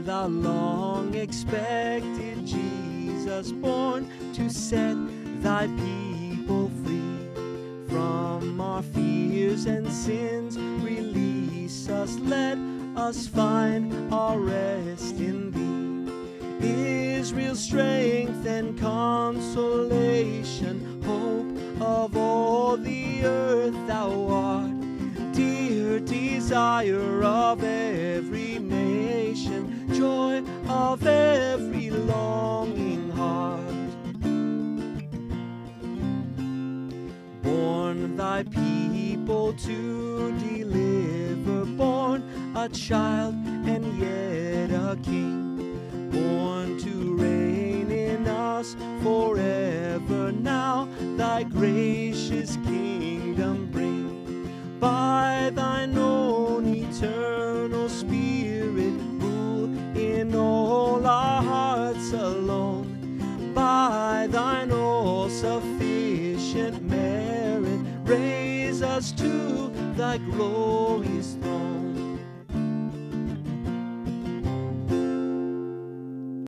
thou long expected Jesus, born to set thy people free from our fears and sins. Release us, let us find our rest in thee. Israel's strength and consolation, hope of all the earth, thou art dear desire of every nation, joy of every longing heart. Born thy people to deliver, born a child and yet a king, born to reign in us forever. Now thy gracious kingdom bring, by thine own eternal Spirit, rule in all our hearts alone. By thine all-sufficient merit, raise us to thy glorious